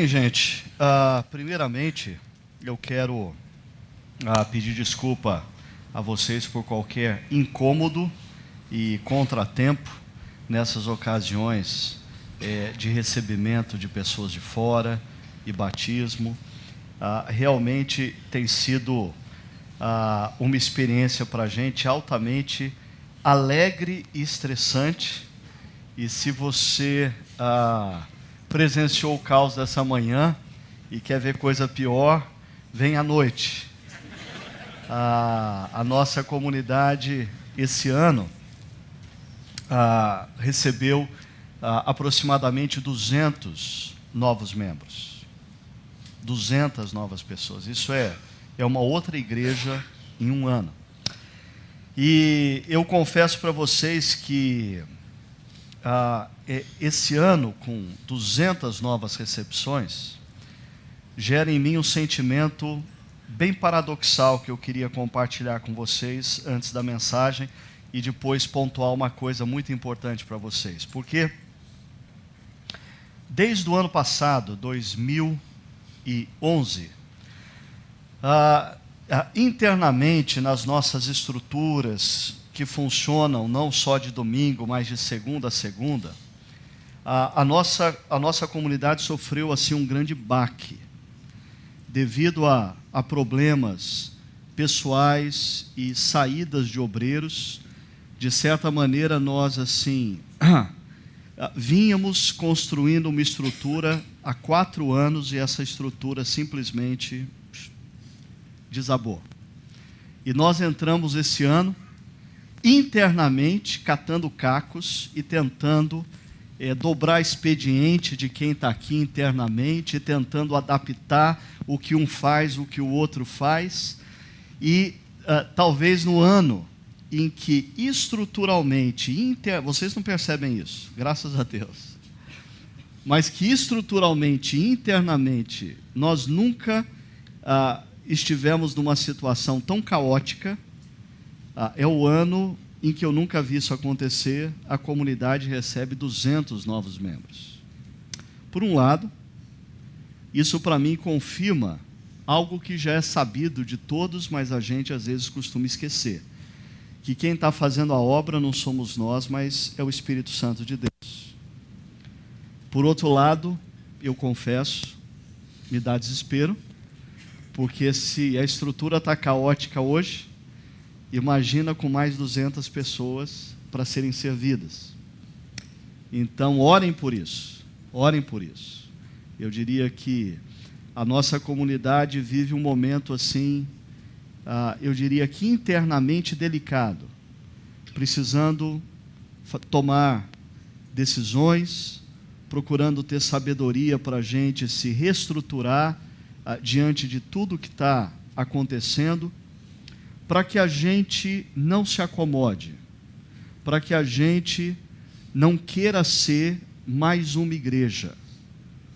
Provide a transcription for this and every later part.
Bem, gente, primeiramente eu quero pedir desculpa a vocês por qualquer incômodo e contratempo nessas ocasiões de recebimento de pessoas de fora e batismo. Realmente tem sido uma experiência para a gente altamente alegre e estressante. E se você presenciou o caos dessa manhã e quer ver coisa pior, vem à noite. A nossa comunidade esse ano recebeu aproximadamente 200 novos membros. 200 novas pessoas. Isso é uma outra igreja em um ano. E eu confesso para vocês que esse ano, com 200 novas recepções, gera em mim um sentimento bem paradoxal que eu queria compartilhar com vocês antes da mensagem e depois pontuar uma coisa muito importante para vocês. Porque desde o ano passado, 2011, internamente nas nossas estruturas que funcionam não só de domingo, mas de segunda a segunda, a nossa comunidade sofreu assim um grande baque, devido a problemas pessoais e saídas de obreiros. De certa maneira, nós assim vínhamos construindo uma estrutura há 4 anos e essa estrutura simplesmente desabou. E nós entramos esse ano internamente catando cacos e tentando dobrar expediente de quem está aqui internamente, e tentando adaptar o que um faz, o que o outro faz. E talvez no ano em que estruturalmente, vocês não percebem isso, graças a Deus, mas que estruturalmente, internamente, nós nunca estivemos numa situação tão caótica. É o ano em que eu nunca vi isso acontecer. A comunidade recebe 200 novos membros. Por um lado, isso para mim confirma algo que já é sabido de todos, mas a gente às vezes costuma esquecer, que quem está fazendo a obra não somos nós, mas é o Espírito Santo de Deus. Por outro lado, eu confesso, me dá desespero, porque se a estrutura está caótica hoje, imagina com mais 200 pessoas para serem servidas. Então, orem por isso. Orem por isso. Eu diria que a nossa comunidade vive um momento assim, eu diria que internamente delicado, precisando tomar decisões, procurando ter sabedoria para a gente se reestruturar diante de tudo que está acontecendo, para que a gente não se acomode, para que a gente não queira ser mais uma igreja,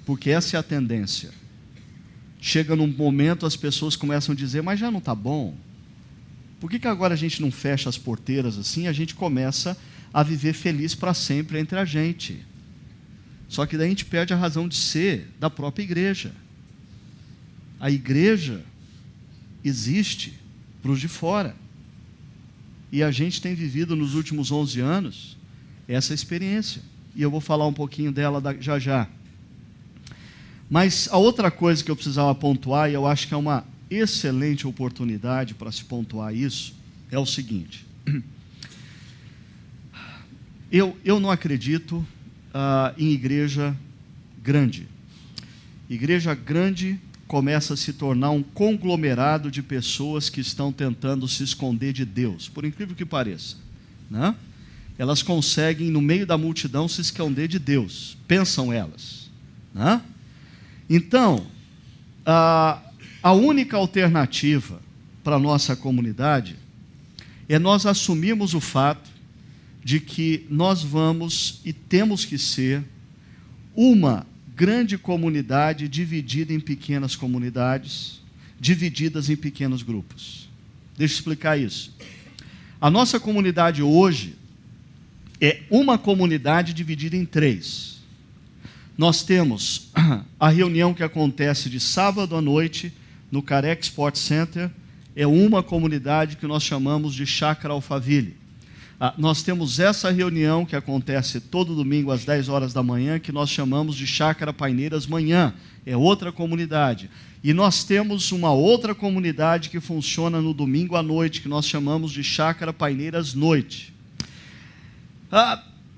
porque essa é a tendência. Chega num momento, as pessoas começam a dizer, mas já não está bom? Por que agora a gente não fecha as porteiras assim e a gente começa a viver feliz para sempre entre a gente? Só que daí a gente perde a razão de ser da própria igreja. A igreja existe para os de fora. E a gente tem vivido nos últimos 11 anos essa experiência. E eu vou falar um pouquinho dela já já. Mas a outra coisa que eu precisava pontuar, e eu acho que é uma excelente oportunidade para se pontuar isso, é o seguinte. Eu não acredito em igreja grande. Igreja grande começa a se tornar um conglomerado de pessoas que estão tentando se esconder de Deus, por incrível que pareça, né? Elas conseguem, no meio da multidão, se esconder de Deus, pensam elas, né? Então, a única alternativa para a nossa comunidade é nós assumirmos o fato de que nós vamos e temos que ser uma grande comunidade dividida em pequenas comunidades, divididas em pequenos grupos. Deixa eu explicar isso. A nossa comunidade hoje é uma comunidade dividida em 3. Nós temos a reunião que acontece de sábado à noite no Careca Sport Center. É uma comunidade que nós chamamos de Chácara Alphaville. Nós temos essa reunião que acontece todo domingo às 10 horas da manhã, que nós chamamos de Chácara Paineiras Manhã. É outra comunidade. E nós temos uma outra comunidade que funciona no domingo à noite, que nós chamamos de Chácara Paineiras Noite.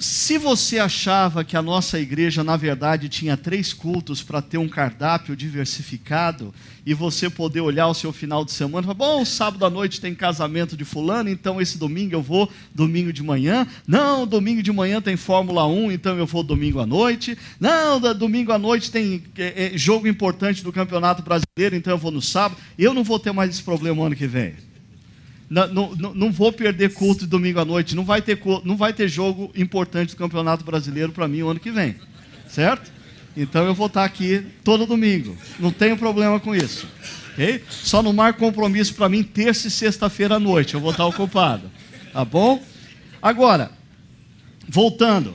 Se você achava que a nossa igreja, na verdade, tinha 3 cultos para ter um cardápio diversificado e você poder olhar o seu final de semana e falar, bom, sábado à noite tem casamento de fulano, então esse domingo eu vou domingo de manhã. Não, domingo de manhã tem Fórmula 1, então eu vou domingo à noite. Não, domingo à noite tem jogo importante do Campeonato Brasileiro, então eu vou no sábado. Eu não vou ter mais esse problema ano que vem. Não vou perder culto de domingo à noite, não vai ter jogo importante do Campeonato Brasileiro para mim o ano que vem, certo? Então eu vou estar aqui todo domingo, não tenho problema com isso, ok? Só não marco compromisso para mim terça e sexta-feira à noite, eu vou estar ocupado, tá bom? Agora, voltando,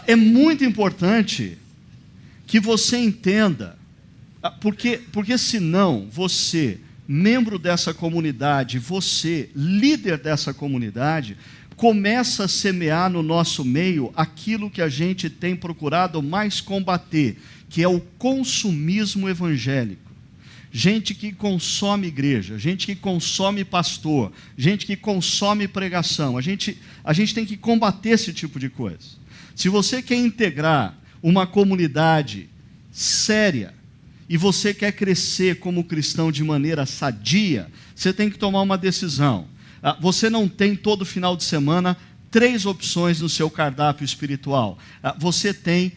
é muito importante que você entenda, porque senão você, membro dessa comunidade, você, líder dessa comunidade, começa a semear no nosso meio aquilo que a gente tem procurado mais combater, que é o consumismo evangélico. Gente que consome igreja, gente que consome pastor, gente que consome pregação. A gente tem que combater esse tipo de coisa. Se você quer integrar uma comunidade séria, e você quer crescer como cristão de maneira sadia, você tem que tomar uma decisão. Você não tem todo final de semana 3 opções no seu cardápio espiritual. Você tem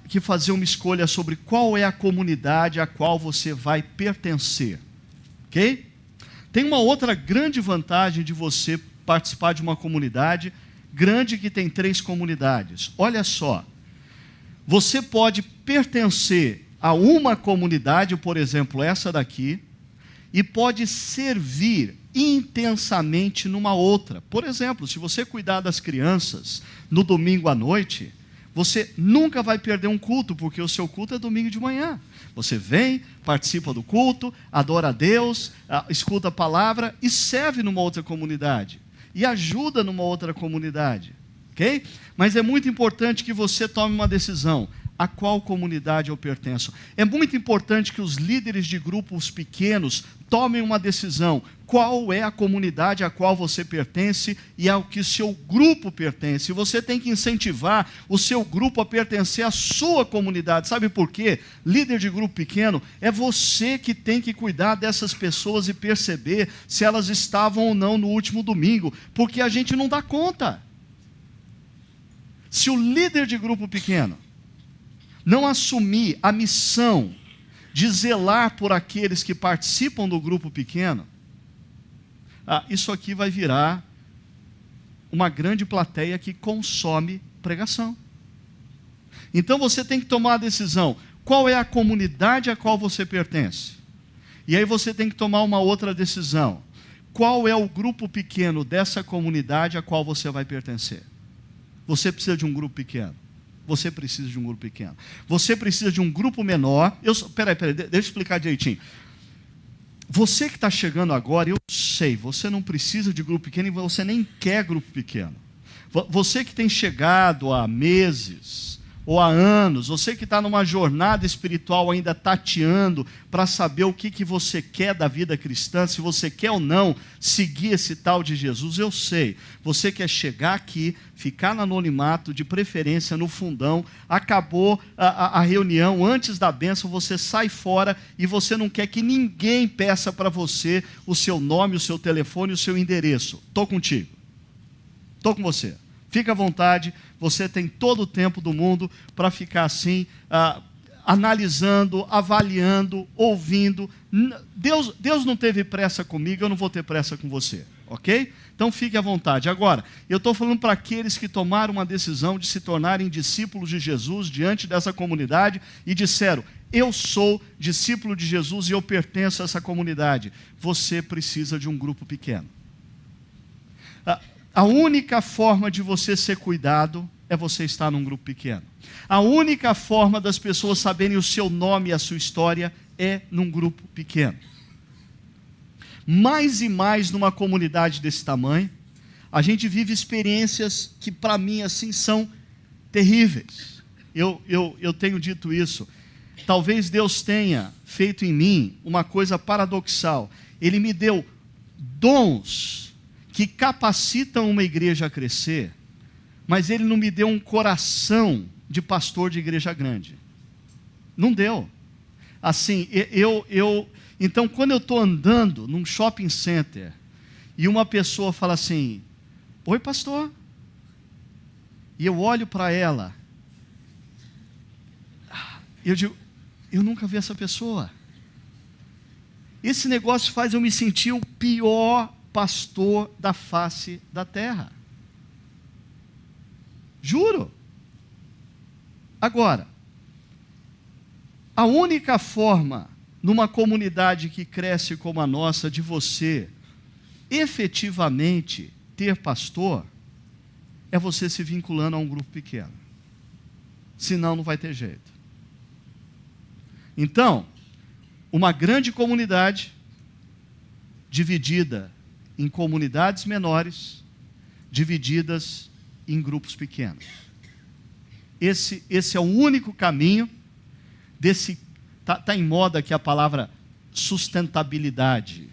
que fazer uma escolha sobre qual é a comunidade a qual você vai pertencer. Ok? Tem uma outra grande vantagem de você participar de uma comunidade grande que tem 3 comunidades. Olha só, você pode pertencer a uma comunidade, por exemplo, essa daqui, e pode servir intensamente numa outra. Por exemplo, se você cuidar das crianças no domingo à noite, você nunca vai perder um culto, porque o seu culto é domingo de manhã. Você vem, participa do culto, adora a Deus, escuta a palavra e serve numa outra comunidade. E ajuda numa outra comunidade. Ok? Mas é muito importante que você tome uma decisão. A qual comunidade eu pertenço? É muito importante que os líderes de grupos pequenos tomem uma decisão. Qual é a comunidade a qual você pertence e ao que seu grupo pertence? Você tem que incentivar o seu grupo a pertencer à sua comunidade. Sabe por quê? Líder de grupo pequeno, é você que tem que cuidar dessas pessoas e perceber se elas estavam ou não no último domingo, porque a gente não dá conta. Se o líder de grupo pequeno não assumir a missão de zelar por aqueles que participam do grupo pequeno, isso aqui vai virar uma grande plateia que consome pregação. Então você tem que tomar a decisão, qual é a comunidade a qual você pertence? E aí você tem que tomar uma outra decisão, qual é o grupo pequeno dessa comunidade a qual você vai pertencer? Você precisa de um grupo pequeno. Você precisa de um grupo pequeno. Você precisa de um grupo menor. Peraí, deixa eu explicar direitinho. Você que está chegando agora, eu sei, você não precisa de grupo pequeno e você nem quer grupo pequeno. Você que tem chegado há meses ou há anos, você que está numa jornada espiritual ainda tateando para saber o que você quer da vida cristã, se você quer ou não seguir esse tal de Jesus, eu sei. Você quer chegar aqui, ficar no anonimato, de preferência no fundão, acabou a reunião, antes da bênção, você sai fora e você não quer que ninguém peça para você o seu nome, o seu telefone, o seu endereço. Estou contigo. Estou com você. Fica à vontade, você tem todo o tempo do mundo para ficar assim, analisando, avaliando, ouvindo. Deus não teve pressa comigo, eu não vou ter pressa com você, ok? Então fique à vontade. Agora, eu estou falando para aqueles que tomaram uma decisão de se tornarem discípulos de Jesus diante dessa comunidade e disseram, eu sou discípulo de Jesus e eu pertenço a essa comunidade. Você precisa de um grupo pequeno. A única forma de você ser cuidado é você estar num grupo pequeno. A única forma das pessoas saberem o seu nome e a sua história é num grupo pequeno. Mais e mais numa comunidade desse tamanho, a gente vive experiências que para mim assim são terríveis. Eu tenho dito isso. Talvez Deus tenha feito em mim uma coisa paradoxal. Ele me deu dons que capacitam uma igreja a crescer, mas Ele não me deu um coração de pastor de igreja grande. Não deu. Assim, então quando eu estou andando num shopping center e uma pessoa fala assim: oi pastor, e eu olho para ela, eu digo, eu nunca vi essa pessoa. Esse negócio faz eu me sentir o pior pastor da face da terra. Juro. Agora, a única forma, numa comunidade que cresce como a nossa, de você efetivamente ter pastor, é você se vinculando a um grupo pequeno. Senão não vai ter jeito. Então, uma grande comunidade dividida em comunidades menores, divididas em grupos pequenos. Esse é o único caminho desse... Está em moda aqui a palavra sustentabilidade.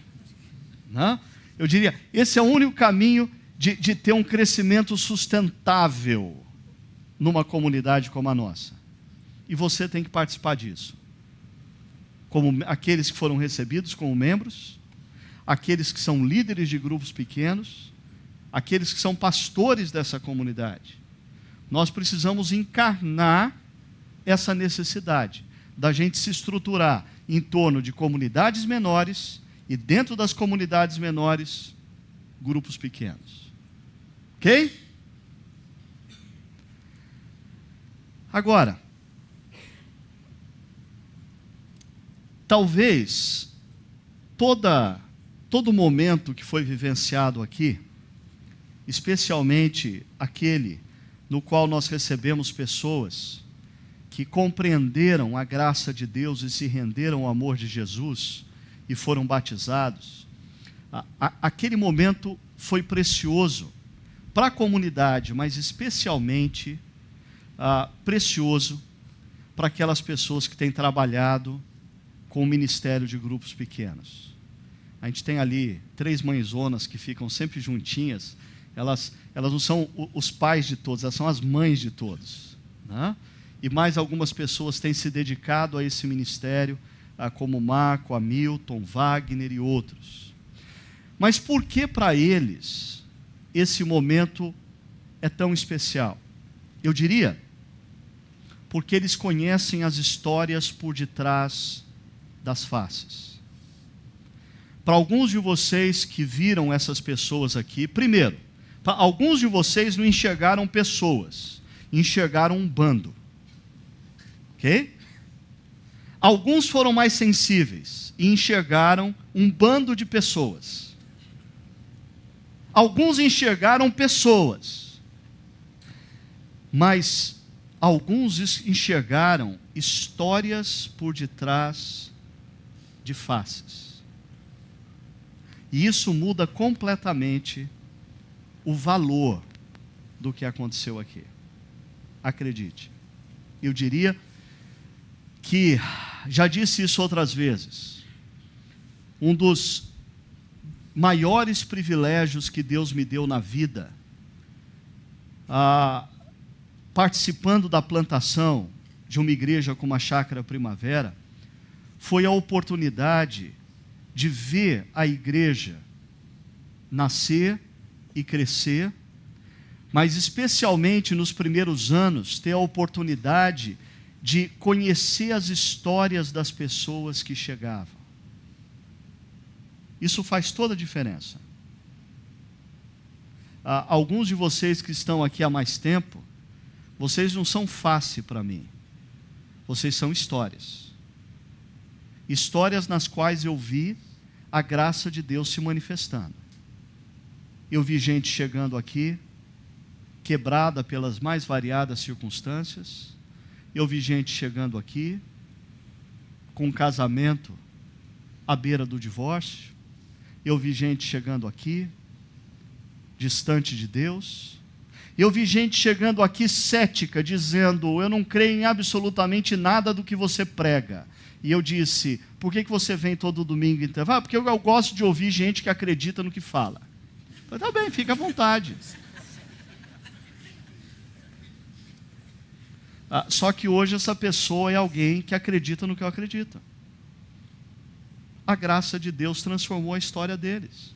Né? Eu diria, esse é o único caminho de ter um crescimento sustentável numa comunidade como a nossa. E você tem que participar disso. Como aqueles que foram recebidos como membros, aqueles que são líderes de grupos pequenos, aqueles que são pastores dessa comunidade. Nós precisamos encarnar essa necessidade da gente se estruturar em torno de comunidades menores e dentro das comunidades menores, grupos pequenos. Ok? Agora, talvez todo momento que foi vivenciado aqui, especialmente aquele no qual nós recebemos pessoas que compreenderam a graça de Deus e se renderam ao amor de Jesus e foram batizados, aquele momento foi precioso para a comunidade, mas especialmente precioso para aquelas pessoas que têm trabalhado com o ministério de grupos pequenos. A gente tem ali 3 mãezonas que ficam sempre juntinhas. Elas não são os pais de todos, elas são as mães de todos, né? E mais algumas pessoas têm se dedicado a esse ministério, como Marco, Hamilton, Wagner e outros. Mas por que para eles esse momento é tão especial? Eu diria, porque eles conhecem as histórias por detrás das faces. Para alguns de vocês que viram essas pessoas aqui, primeiro, alguns de vocês não enxergaram pessoas, enxergaram um bando. Ok? Alguns foram mais sensíveis e enxergaram um bando de pessoas. Alguns enxergaram pessoas, mas alguns enxergaram histórias por detrás de faces. E isso muda completamente o valor do que aconteceu aqui. Acredite. Eu diria que, já disse isso outras vezes, um dos maiores privilégios que Deus me deu na vida, participando da plantação de uma igreja como a Chácara Primavera, foi a oportunidade de ver a igreja nascer e crescer, mas especialmente nos primeiros anos, ter a oportunidade de conhecer as histórias das pessoas que chegavam. Isso faz toda a diferença. Alguns de vocês que estão aqui há mais tempo, vocês não são face para mim. Vocês são histórias. Histórias nas quais eu vi a graça de Deus se manifestando. Eu vi gente chegando aqui quebrada pelas mais variadas circunstâncias. Eu vi gente chegando aqui com um casamento à beira do divórcio. Eu vi gente chegando aqui distante de Deus. Eu vi gente chegando aqui cética, dizendo: eu não creio em absolutamente nada do que você prega. E eu disse: por que você vem todo domingo então? Porque eu gosto de ouvir gente que acredita no que fala. Eu falei: tá bem, fica à vontade. Só que hoje essa pessoa é alguém que acredita no que eu acredito. A graça de Deus transformou a história deles.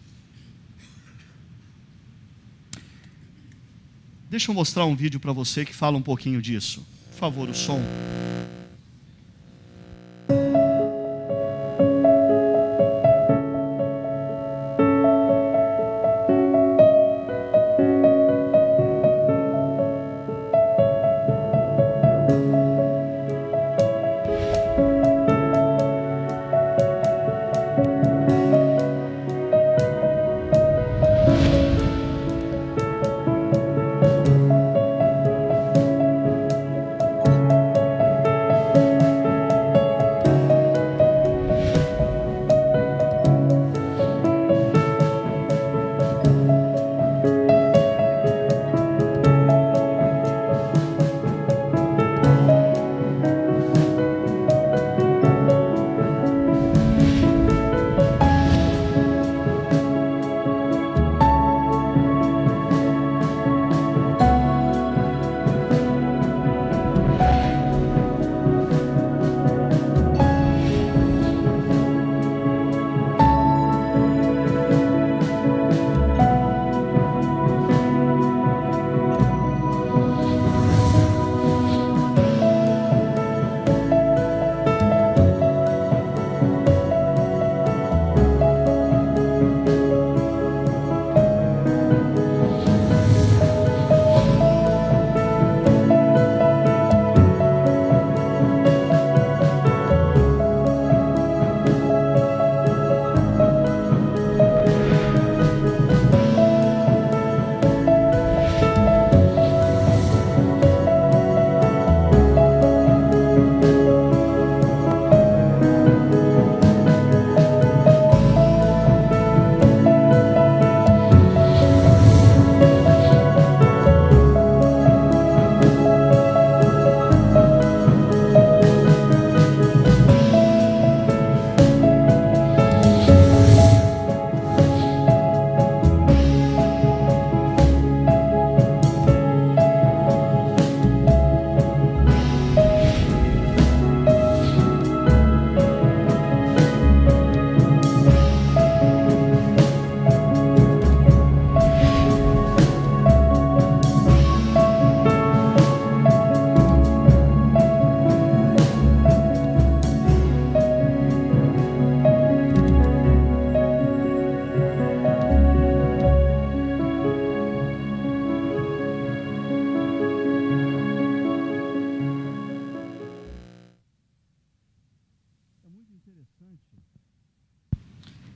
Deixa eu mostrar um vídeo para você que fala um pouquinho disso. Por favor, o som.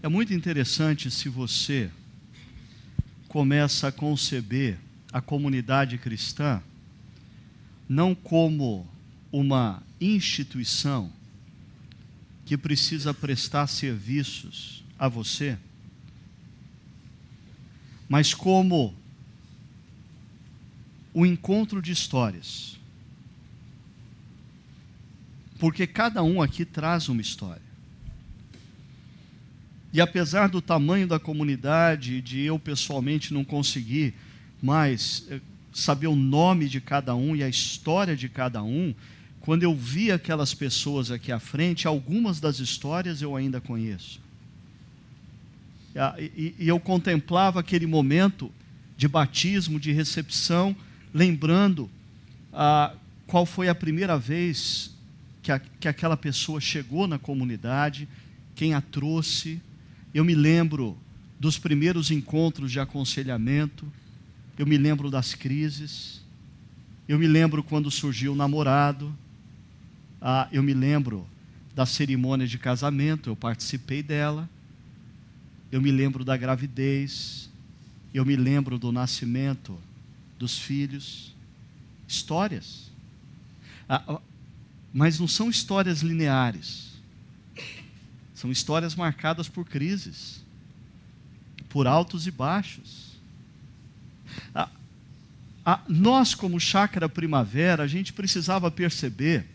É muito interessante se você começa a conceber a comunidade cristã não como uma instituição que precisa prestar serviços a você, mas como um encontro de histórias. Porque cada um aqui traz uma história. E apesar do tamanho da comunidade, de eu pessoalmente não conseguir mais saber o nome de cada um e a história de cada um, quando eu vi aquelas pessoas aqui à frente, algumas das histórias eu ainda conheço. E eu contemplava aquele momento de batismo, de recepção, lembrando qual foi a primeira vez que aquela pessoa chegou na comunidade, quem a trouxe. Eu me lembro dos primeiros encontros de aconselhamento, eu me lembro das crises, eu me lembro quando surgiu o namorado, eu me lembro da cerimônia de casamento, eu participei dela, eu me lembro da gravidez, eu me lembro do nascimento dos filhos. Histórias. Mas não são histórias lineares. São histórias marcadas por crises, por altos e baixos. Nós, como Chácara Primavera, a gente precisava perceber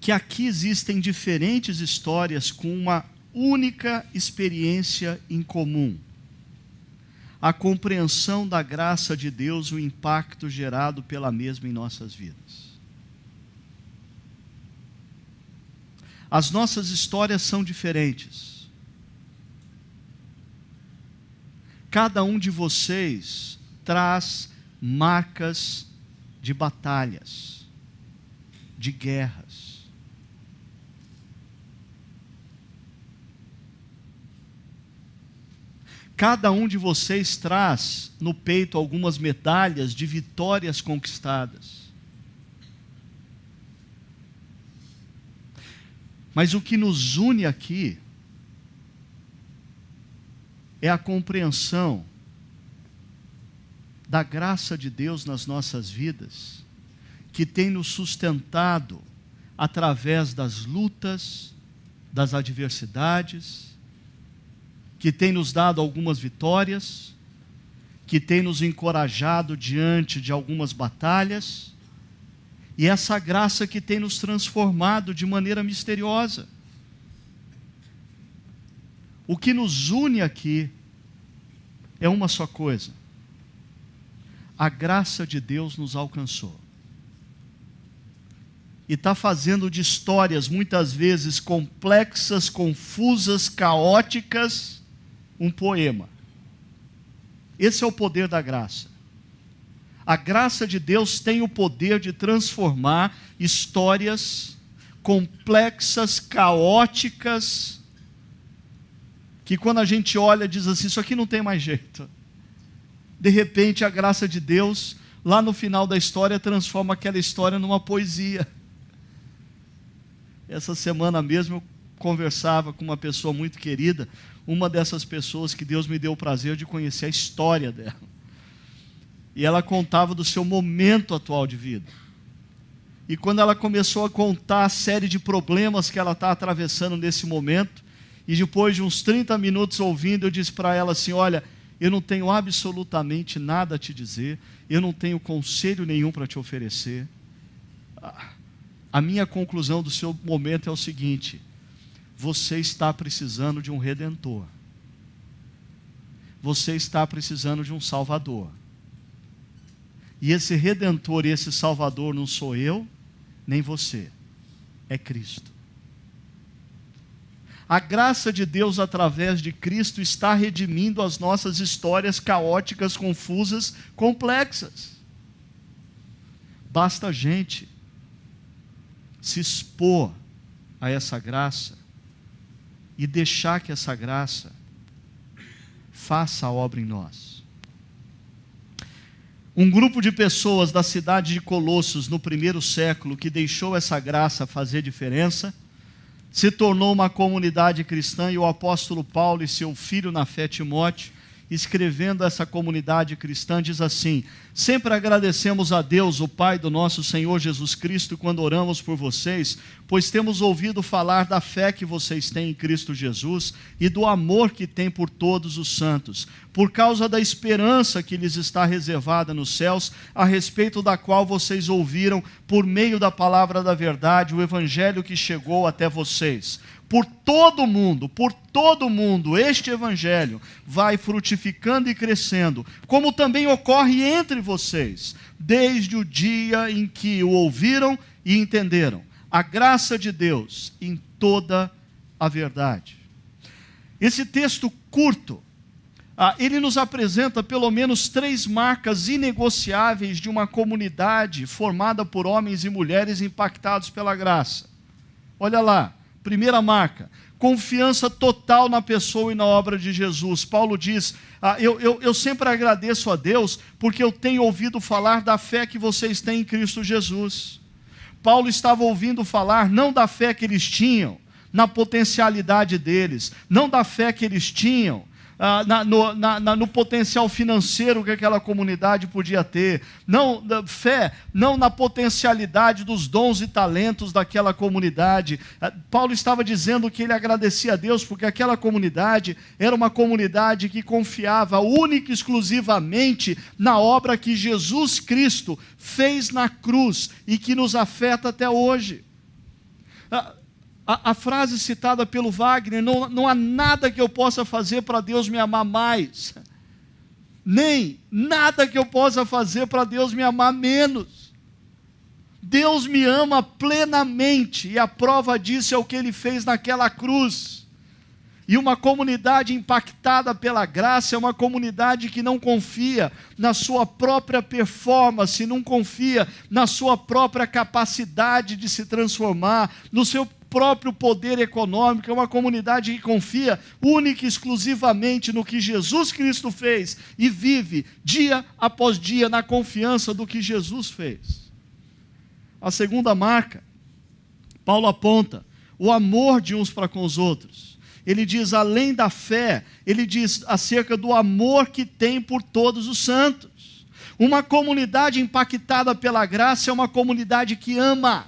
que aqui existem diferentes histórias com uma única experiência em comum: a compreensão da graça de Deus, o impacto gerado pela mesma em nossas vidas. As nossas histórias são diferentes. Cada um de vocês traz marcas de batalhas, de guerras. Cada um de vocês traz no peito algumas medalhas de vitórias conquistadas. Mas o que nos une aqui é a compreensão da graça de Deus nas nossas vidas, que tem nos sustentado através das lutas, das adversidades, que tem nos dado algumas vitórias, que tem nos encorajado diante de algumas batalhas, e essa graça que tem nos transformado de maneira misteriosa. O que nos une aqui é uma só coisa: a graça de Deus nos alcançou. E está fazendo de histórias muitas vezes complexas, confusas, caóticas, um poema. Esse é o poder da graça. A graça de Deus tem o poder de transformar histórias complexas, caóticas, que quando a gente olha diz assim, isso aqui não tem mais jeito. De repente a graça de Deus, lá no final da história, transforma aquela história numa poesia. Essa semana mesmo eu conversava com uma pessoa muito querida, uma dessas pessoas que Deus me deu o prazer de conhecer a história dela. E ela contava do seu momento atual de vida. E quando ela começou a contar a série de problemas que ela está atravessando nesse momento, e depois de uns 30 minutos ouvindo, eu disse para ela assim, olha, eu não tenho absolutamente nada a te dizer, eu não tenho conselho nenhum para te oferecer. A minha conclusão do seu momento é o seguinte: você está precisando de um redentor. Você está precisando de um salvador. E esse redentor e esse salvador não sou eu, nem você. É Cristo. A graça de Deus através de Cristo está redimindo as nossas histórias caóticas, confusas, complexas. Basta a gente se expor a essa graça e deixar que essa graça faça a obra em nós. Um grupo de pessoas da cidade de Colossos no primeiro século que deixou essa graça fazer diferença, se tornou uma comunidade cristã, e o apóstolo Paulo e seu filho na fé Timóteo, escrevendo essa comunidade cristã, diz assim: sempre agradecemos a Deus, o Pai do nosso Senhor Jesus Cristo, quando oramos por vocês, pois temos ouvido falar da fé que vocês têm em Cristo Jesus e do amor que têm por todos os santos, por causa da esperança que lhes está reservada nos céus, a respeito da qual vocês ouviram, por meio da palavra da verdade, o evangelho que chegou até vocês. Por todo mundo, este evangelho vai frutificando e crescendo, como também ocorre entre vocês, desde o dia em que o ouviram e entenderam a graça de Deus em toda a verdade. Esse texto curto, ele nos apresenta pelo menos 3 marcas inegociáveis de uma comunidade formada por homens e mulheres impactados pela graça. Olha lá. Primeira marca, confiança total na pessoa e na obra de Jesus. Paulo diz, eu sempre agradeço a Deus porque eu tenho ouvido falar da fé que vocês têm em Cristo Jesus. Paulo estava ouvindo falar não da fé que eles tinham, na potencialidade deles, não da fé que eles tinham, no potencial financeiro que aquela comunidade podia ter, não fé, não na potencialidade dos dons e talentos daquela comunidade. Paulo estava dizendo que ele agradecia a Deus porque aquela comunidade era uma comunidade que confiava única e exclusivamente na obra que Jesus Cristo fez na cruz e que nos afeta até hoje. A frase citada pelo Wagner, não há nada que eu possa fazer para Deus me amar mais, nem nada que eu possa fazer para Deus me amar menos. Deus me ama plenamente, e a prova disso é o que Ele fez naquela cruz. E uma comunidade impactada pela graça é uma comunidade que não confia na sua própria performance, não confia na sua própria capacidade de se transformar, no seu próprio poder econômico. É uma comunidade que confia única e exclusivamente no que Jesus Cristo fez e vive dia após dia na confiança do que Jesus fez. A segunda marca, Paulo aponta o amor de uns para com os outros. Ele diz, além da fé, ele diz acerca do amor que tem por todos os santos. Uma comunidade impactada pela graça é uma comunidade que ama.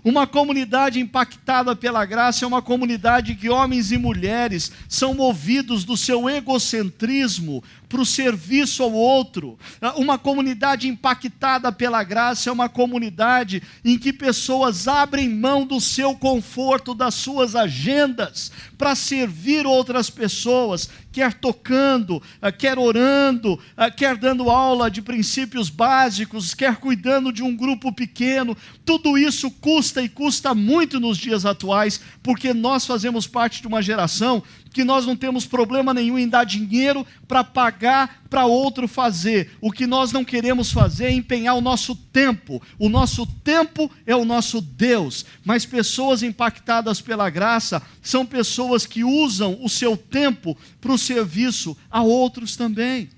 Uma comunidade impactada pela graça é uma comunidade que homens e mulheres são movidos do seu egocentrismo para o serviço ao outro. Uma comunidade impactada pela graça é uma comunidade em que pessoas abrem mão do seu conforto, das suas agendas, para servir outras pessoas, quer tocando, quer orando, quer dando aula de princípios básicos, quer cuidando de um grupo pequeno. Tudo isso custa e custa muito nos dias atuais, porque nós fazemos parte de uma geração que nós não temos problema nenhum em dar dinheiro para pagar para outro fazer. O que nós não queremos fazer é empenhar o nosso tempo. O nosso tempo é o nosso Deus. Mas pessoas impactadas pela graça são pessoas que usam o seu tempo para o serviço a outros também.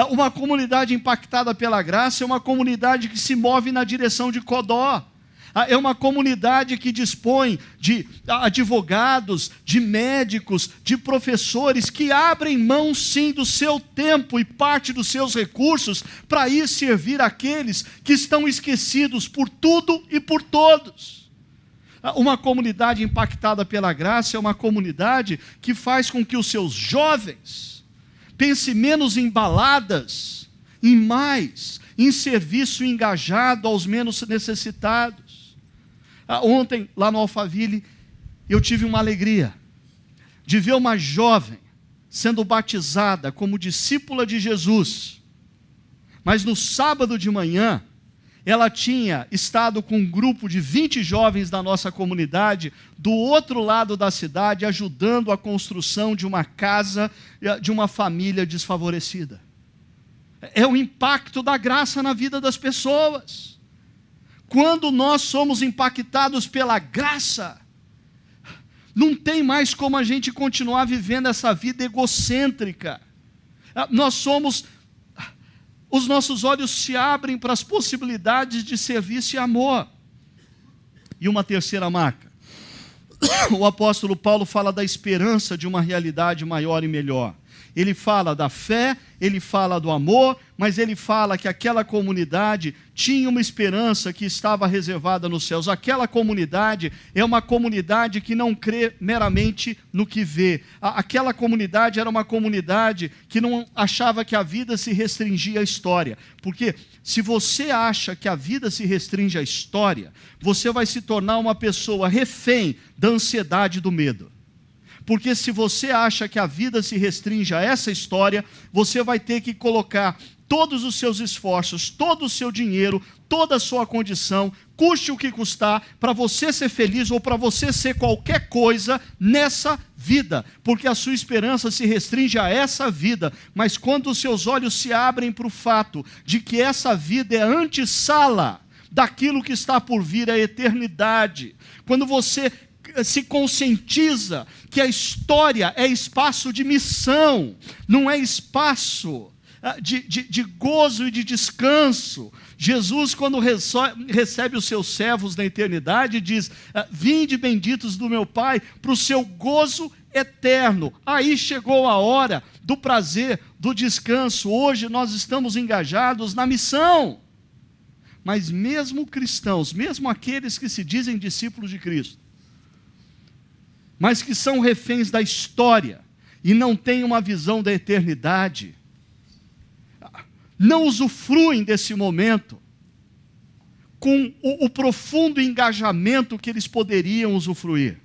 Uma comunidade impactada pela graça é uma comunidade que se move na direção de Codó. É uma comunidade que dispõe de advogados, de médicos, de professores que abrem mão sim do seu tempo e parte dos seus recursos para ir servir aqueles que estão esquecidos por tudo e por todos. Uma comunidade impactada pela graça é uma comunidade que faz com que os seus jovens pensem menos em baladas e mais em serviço engajado aos menos necessitados. Ontem, lá no Alphaville, eu tive uma alegria de ver uma jovem sendo batizada como discípula de Jesus. Mas no sábado de manhã, ela tinha estado com um grupo de 20 jovens da nossa comunidade, do outro lado da cidade, ajudando a construção de uma casa de uma família desfavorecida. É o impacto da graça na vida das pessoas. Quando nós somos impactados pela graça, não tem mais como a gente continuar vivendo essa vida egocêntrica. Os nossos olhos se abrem para as possibilidades de serviço e amor. E uma terceira marca. O apóstolo Paulo fala da esperança de uma realidade maior e melhor. Ele fala da fé, ele fala do amor, mas ele fala que aquela comunidade tinha uma esperança que estava reservada nos céus. Aquela comunidade é uma comunidade que não crê meramente no que vê. Aquela comunidade era uma comunidade que não achava que a vida se restringia à história. Porque se você acha que a vida se restringe à história, você vai se tornar uma pessoa refém da ansiedade e do medo. Porque se você acha que a vida se restringe a essa história, você vai ter que colocar todos os seus esforços, todo o seu dinheiro, toda a sua condição, custe o que custar, para você ser feliz ou para você ser qualquer coisa nessa vida. Porque a sua esperança se restringe a essa vida. Mas quando os seus olhos se abrem para o fato de que essa vida é antessala daquilo que está por vir, a eternidade, quando você se conscientiza que a história é espaço de missão, não é espaço de gozo e de descanso. Jesus, quando recebe os seus servos na eternidade, diz: vinde benditos do meu Pai, para o seu gozo eterno. Aí chegou a hora do prazer, do descanso. Hoje nós estamos engajados na missão. Mas mesmo cristãos, mesmo aqueles que se dizem discípulos de Cristo, mas que são reféns da história e não têm uma visão da eternidade, não usufruem desse momento com o profundo engajamento que eles poderiam usufruir.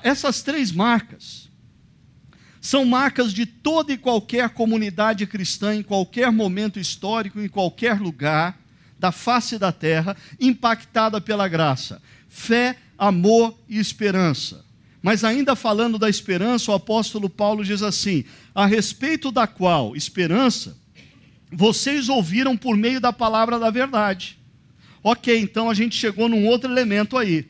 Essas 3 marcas são marcas de toda e qualquer comunidade cristã, em qualquer momento histórico, em qualquer lugar da face da terra, impactada pela graça: fé, amor e esperança. Mas ainda falando da esperança, o apóstolo Paulo diz assim: a respeito da qual esperança vocês ouviram por meio da palavra da verdade. Ok, então a gente chegou num outro elemento aí.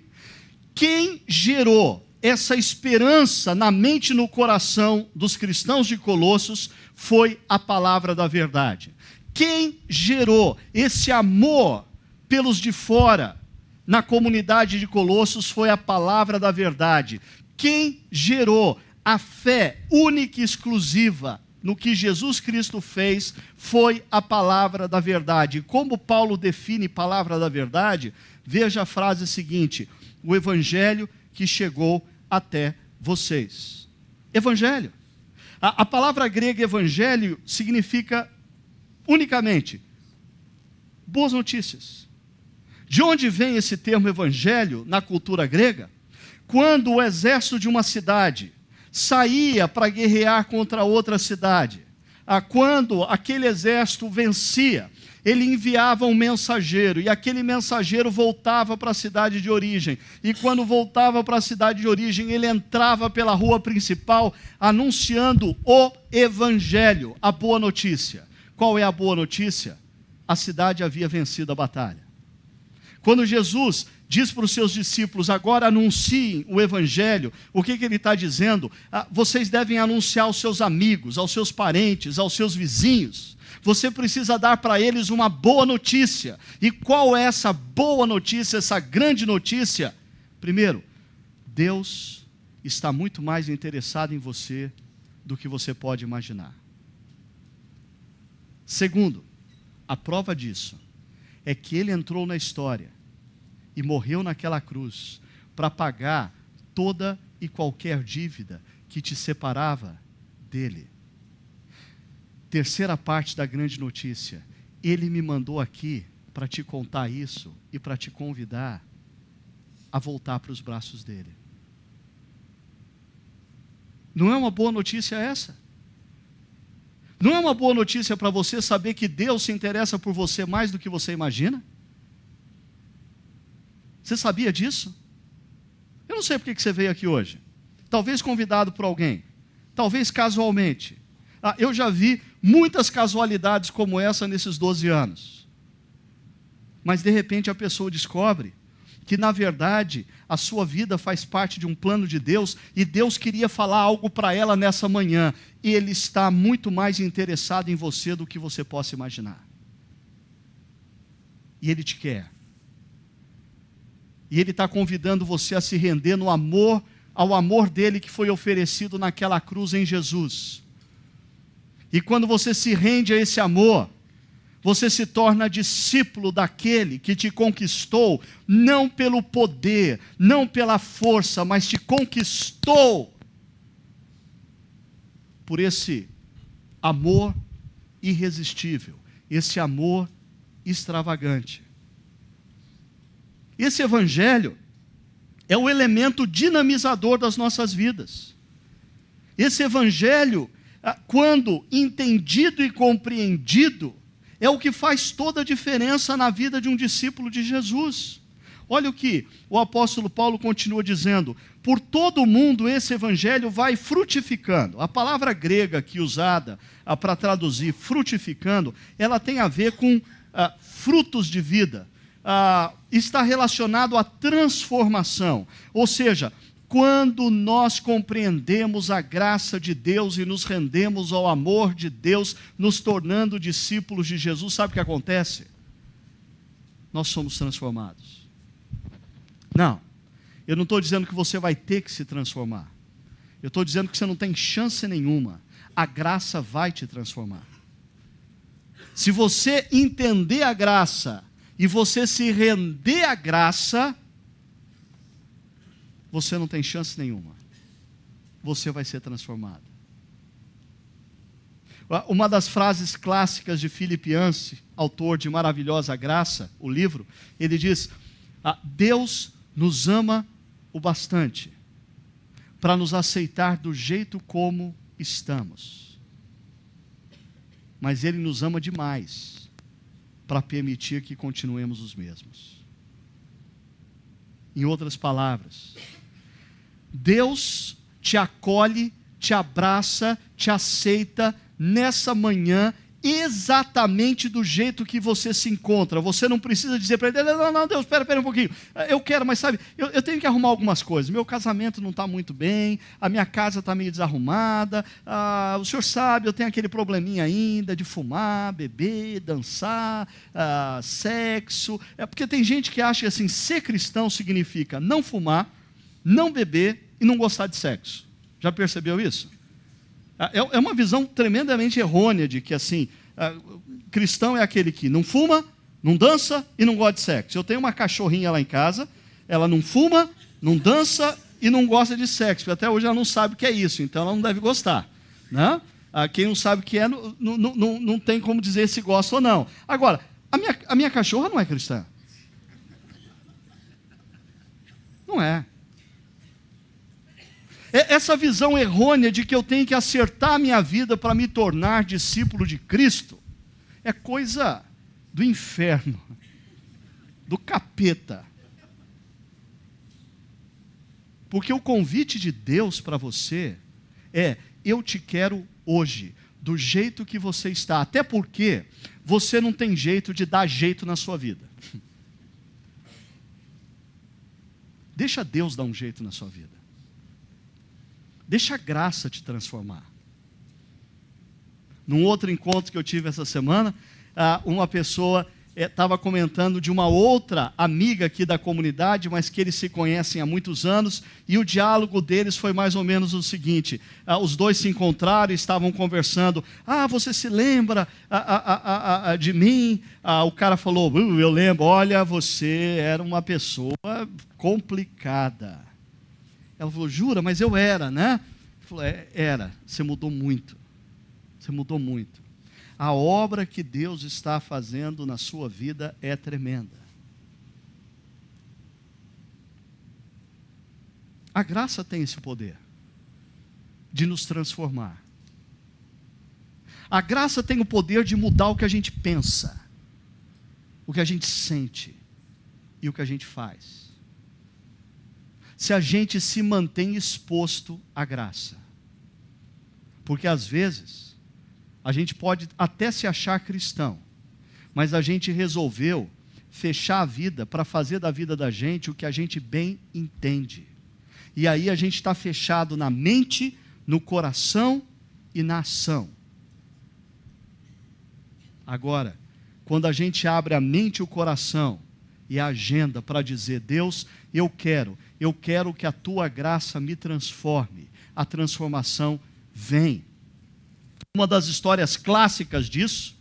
Quem gerou essa esperança na mente e no coração dos cristãos de Colossos foi a palavra da verdade. Quem gerou esse amor pelos de fora na comunidade de Colossos foi a palavra da verdade. Quem gerou a fé única e exclusiva no que Jesus Cristo fez foi a palavra da verdade. Como Paulo define palavra da verdade? Veja a frase seguinte: o evangelho que chegou até vocês. Evangelho. A palavra grega evangelho significa unicamente boas notícias. De onde vem esse termo evangelho na cultura grega? Quando o exército de uma cidade saía para guerrear contra outra cidade, quando aquele exército vencia, ele enviava um mensageiro, e aquele mensageiro voltava para a cidade de origem, e quando voltava para a cidade de origem, ele entrava pela rua principal, anunciando o evangelho, a boa notícia. Qual é a boa notícia? A cidade havia vencido a batalha. Quando Jesus diz para os seus discípulos: agora anunciem o evangelho, o que ele está dizendo? Vocês devem anunciar aos seus amigos, aos seus parentes, aos seus vizinhos. Você precisa dar para eles uma boa notícia. E qual é essa boa notícia, essa grande notícia? Primeiro, Deus está muito mais interessado em você do que você pode imaginar. Segundo, a prova disso é que Ele entrou na história e morreu naquela cruz para pagar toda e qualquer dívida que te separava dele. Terceira parte da grande notícia: Ele me mandou aqui para te contar isso e para te convidar a voltar para os braços dele. Não é uma boa notícia essa? Não é uma boa notícia para você saber que Deus se interessa por você mais do que você imagina? Você sabia disso? Eu não sei por que você veio aqui hoje. Talvez convidado por alguém. Talvez casualmente. Eu já vi muitas casualidades como essa nesses 12 anos. Mas de repente a pessoa descobre que na verdade a sua vida faz parte de um plano de Deus, e Deus queria falar algo para ela nessa manhã. Ele está muito mais interessado em você do que você possa imaginar. E Ele te quer. E Ele está convidando você a se render no amor, ao amor dEle que foi oferecido naquela cruz em Jesus. E quando você se rende a esse amor, você se torna discípulo daquele que te conquistou, não pelo poder, não pela força, mas te conquistou por esse amor irresistível, esse amor extravagante. Esse evangelho é o elemento dinamizador das nossas vidas. Esse evangelho, quando entendido e compreendido, é o que faz toda a diferença na vida de um discípulo de Jesus. Olha o que o apóstolo Paulo continua dizendo: por todo o mundo esse evangelho vai frutificando. A palavra grega aqui usada para traduzir frutificando, ela tem a ver com frutos de vida. Está relacionado à transformação. Ou seja, quando nós compreendemos a graça de Deus e nos rendemos ao amor de Deus, nos tornando discípulos de Jesus, sabe o que acontece? Nós somos transformados. Não, eu não estou dizendo que você vai ter que se transformar. Eu estou dizendo que você não tem chance nenhuma. A graça vai te transformar. Se você entender a graça e você se render à graça, você não tem chance nenhuma. Você vai ser transformado. Uma das frases clássicas de Philip Yancey, autor de Maravilhosa Graça, o livro, ele diz: Deus nos ama o bastante para nos aceitar do jeito como estamos. Mas Ele nos ama demais para permitir que continuemos os mesmos. Em outras palavras, Deus te acolhe, te abraça, te aceita nessa manhã exatamente do jeito que você se encontra. Você não precisa dizer para ele: não, Deus, espera um pouquinho, eu quero, mas sabe, eu tenho que arrumar algumas coisas, meu casamento não está muito bem, a minha casa está meio desarrumada, o senhor sabe, eu tenho aquele probleminha ainda de fumar, beber, dançar, sexo, porque tem gente que acha que assim, ser cristão significa não fumar, não beber e não gostar de sexo. Já percebeu isso? É uma visão tremendamente errônea de que assim, cristão é aquele que não fuma, não dança e não gosta de sexo. Eu tenho uma cachorrinha lá em casa, ela não fuma, não dança e não gosta de sexo. Até hoje ela não sabe o que é isso, então ela não deve gostar, né? Quem não sabe o que é, não tem como dizer se gosta ou não. Agora, a minha cachorra não é cristã. Não é. Essa visão errônea de que eu tenho que acertar a minha vida para me tornar discípulo de Cristo é coisa do inferno, do capeta. Porque o convite de Deus para você é: eu te quero hoje, do jeito que você está. Até porque você não tem jeito de dar jeito na sua vida. Deixa Deus dar um jeito na sua vida. Deixa a graça te transformar. Num outro encontro que eu tive essa semana, uma pessoa estava comentando de uma outra amiga aqui da comunidade, mas que eles se conhecem há muitos anos, e o diálogo deles foi mais ou menos o seguinte: os dois se encontraram e estavam conversando. Você se lembra de mim? O cara falou: eu lembro, olha, você era uma pessoa complicada. Ela falou: jura? Mas eu era, né? Ele falou: era, você mudou muito. Você mudou muito. A obra que Deus está fazendo na sua vida é tremenda. A graça tem esse poder de nos transformar. A graça tem o poder de mudar o que a gente pensa, o que a gente sente e o que a gente faz. Se a gente se mantém exposto à graça. Porque às vezes a gente pode até se achar cristão, mas a gente resolveu fechar a vida para fazer da vida da gente o que a gente bem entende. E aí a gente está fechado na mente, no coração e na ação. Agora, quando a gente abre a mente e o coração e a agenda para dizer: Deus, eu quero que a tua graça me transforme, a transformação vem. Uma das histórias clássicas disso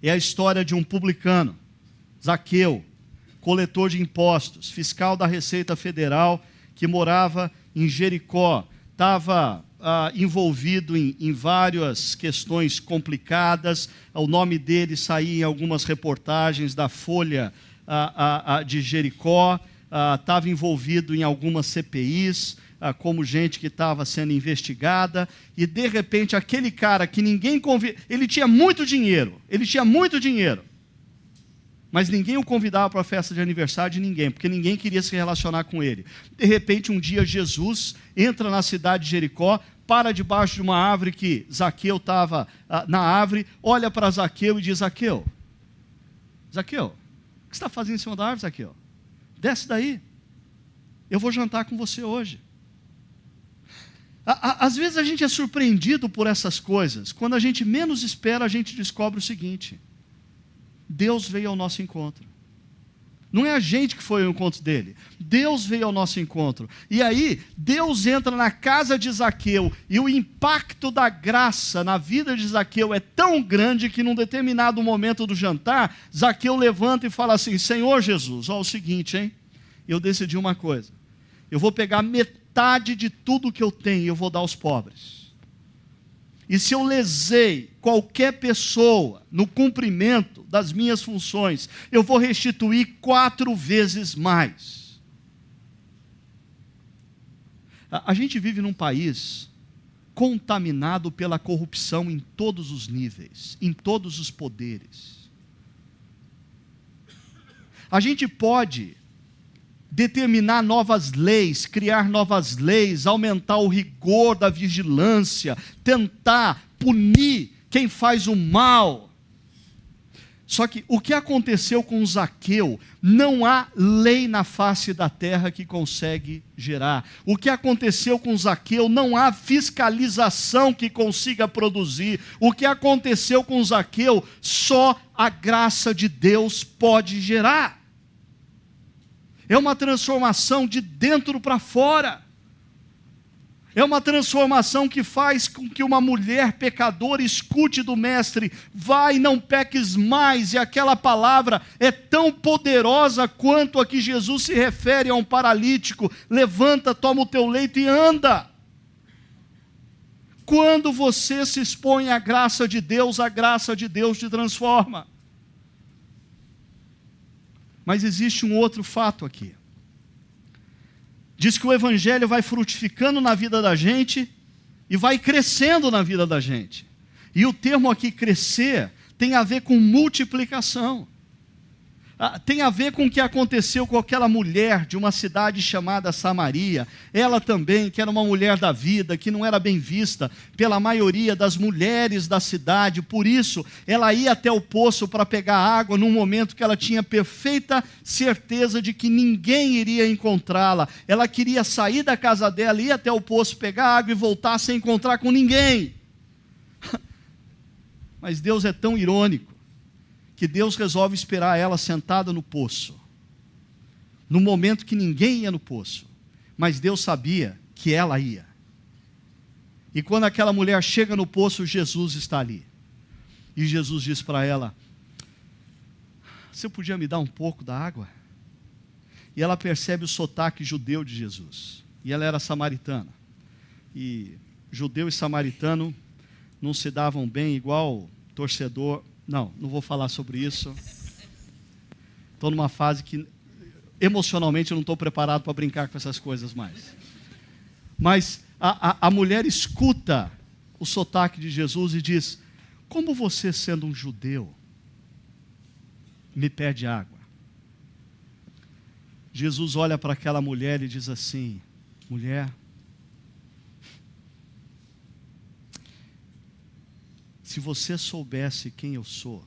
é a história de um publicano, Zaqueu, coletor de impostos, fiscal da Receita Federal, que morava em Jericó, estava envolvido em várias questões complicadas. O nome dele saía em algumas reportagens da Folha de Jericó, estava envolvido em algumas CPIs, como gente que estava sendo investigada, e de repente aquele cara que ninguém convidava, ele tinha muito dinheiro, mas ninguém o convidava para a festa de aniversário de ninguém, porque ninguém queria se relacionar com ele. De repente, um dia, Jesus entra na cidade de Jericó, para debaixo de uma árvore que Zaqueu estava na árvore, olha para Zaqueu e diz: Zaqueu, o que você está fazendo em cima da árvore, Zaqueu? Desce daí, eu vou jantar com você hoje. Às vezes a gente é surpreendido por essas coisas. Quando a gente menos espera, a gente descobre o seguinte: Deus veio ao nosso encontro. Não é a gente que foi ao encontro dele. Deus veio ao nosso encontro. E aí, Deus entra na casa de Zaqueu, e o impacto da graça na vida de Zaqueu é tão grande que num determinado momento do jantar, Zaqueu levanta e fala assim: Senhor Jesus, ó, o seguinte, hein? Eu decidi uma coisa. Eu vou pegar metade de tudo que eu tenho e eu vou dar aos pobres. E se eu lesei qualquer pessoa no cumprimento das minhas funções, eu vou restituir 4 vezes mais. A gente vive num país contaminado pela corrupção em todos os níveis, em todos os poderes. A gente pode determinar novas leis, criar novas leis, aumentar o rigor da vigilância, tentar punir quem faz o mal. Só que o que aconteceu com Zaqueu, não há lei na face da terra que consegue gerar. O que aconteceu com Zaqueu, não há fiscalização que consiga produzir. O que aconteceu com Zaqueu, só a graça de Deus pode gerar. É uma transformação de dentro para fora. É uma transformação que faz com que uma mulher pecadora escute do mestre: vai, não peques mais. E aquela palavra é tão poderosa quanto a que Jesus se refere a um paralítico: levanta, toma o teu leito e anda. Quando você se expõe à graça de Deus, a graça de Deus te transforma. Mas existe um outro fato aqui. Diz que o evangelho vai frutificando na vida da gente e vai crescendo na vida da gente. E o termo aqui, crescer, tem a ver com multiplicação. Tem a ver com o que aconteceu com aquela mulher de uma cidade chamada Samaria. Ela também, que era uma mulher da vida, que não era bem vista pela maioria das mulheres da cidade. Por isso, ela ia até o poço para pegar água num momento que ela tinha perfeita certeza de que ninguém iria encontrá-la. Ela queria sair da casa dela, ir até o poço, pegar água e voltar sem encontrar com ninguém. Mas Deus é tão irônico que Deus resolve esperar ela sentada no poço, no momento que ninguém ia no poço, mas Deus sabia que ela ia. E quando aquela mulher chega no poço, Jesus está ali. E Jesus diz para ela: você podia me dar um pouco da água? E ela percebe o sotaque judeu de Jesus. E ela era samaritana. E judeu e samaritano não se davam bem, igual torcedor. Não vou falar sobre isso. Estou numa fase que emocionalmente eu não estou preparado para brincar com essas coisas mais. Mas a mulher escuta o sotaque de Jesus e diz: como você, sendo um judeu, me pede água? Jesus olha para aquela mulher e diz assim: mulher, se você soubesse quem eu sou,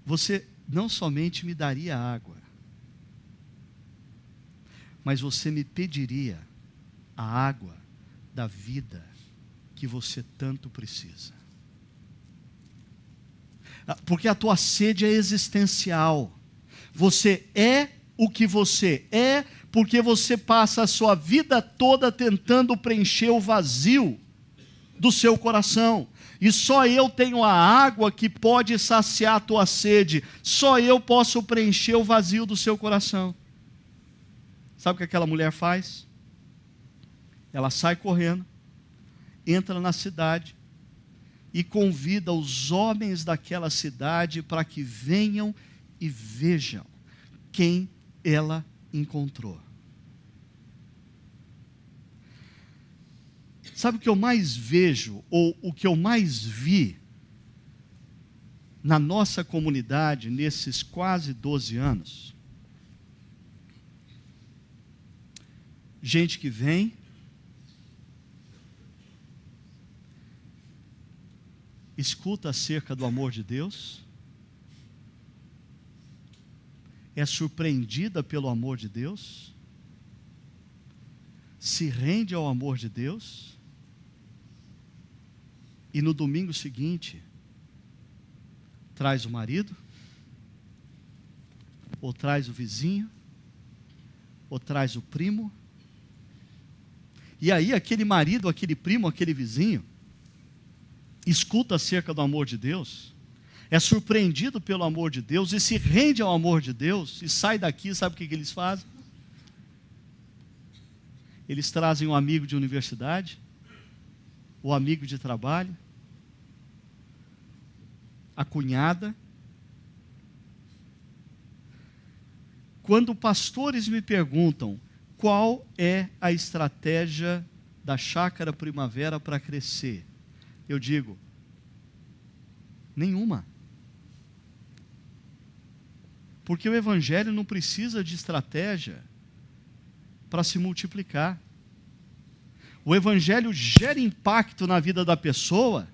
você não somente me daria água, mas você me pediria a água da vida que você tanto precisa. Porque a tua sede é existencial. Você é o que você é, porque você passa a sua vida toda tentando preencher o vazio do seu coração. E só eu tenho a água que pode saciar a tua sede. Só eu posso preencher o vazio do seu coração. Sabe o que aquela mulher faz? Ela sai correndo, entra na cidade e convida os homens daquela cidade para que venham e vejam quem ela encontrou. Sabe o que eu mais vejo, ou o que eu mais vi na nossa comunidade nesses quase 12 anos? Gente que vem, escuta acerca do amor de Deus, é surpreendida pelo amor de Deus, se rende ao amor de Deus e no domingo seguinte traz o marido, ou traz o vizinho, ou traz o primo, e aí aquele marido, aquele primo, aquele vizinho escuta acerca do amor de Deus, é surpreendido pelo amor de Deus e se rende ao amor de Deus e sai daqui. Sabe o que eles fazem? Eles trazem um amigo de universidade, o amigo de trabalho, a cunhada. Quando pastores me perguntam qual é a estratégia da Chácara Primavera para crescer, eu digo, nenhuma. Porque o Evangelho não precisa de estratégia para se multiplicar. O Evangelho gera impacto na vida da pessoa,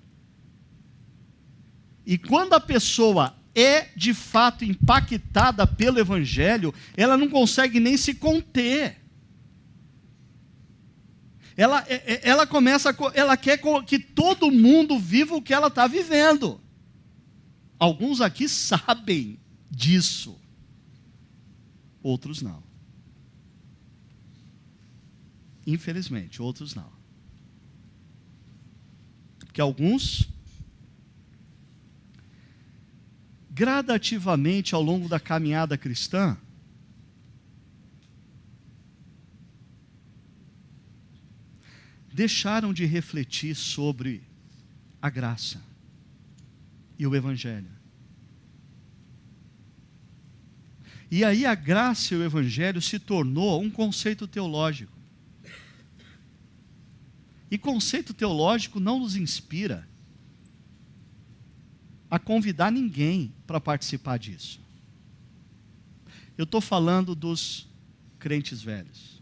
e quando a pessoa é de fato impactada pelo Evangelho, ela não consegue nem se conter. Ela quer que todo mundo viva o que ela está vivendo. Alguns aqui sabem disso, outros não. Infelizmente, outros não. Porque alguns, gradativamente ao longo da caminhada cristã, deixaram de refletir sobre a graça e o Evangelho. E aí a graça e o Evangelho se tornou um conceito teológico. E conceito teológico não nos inspira a convidar ninguém para participar disso. Eu estou falando dos crentes velhos.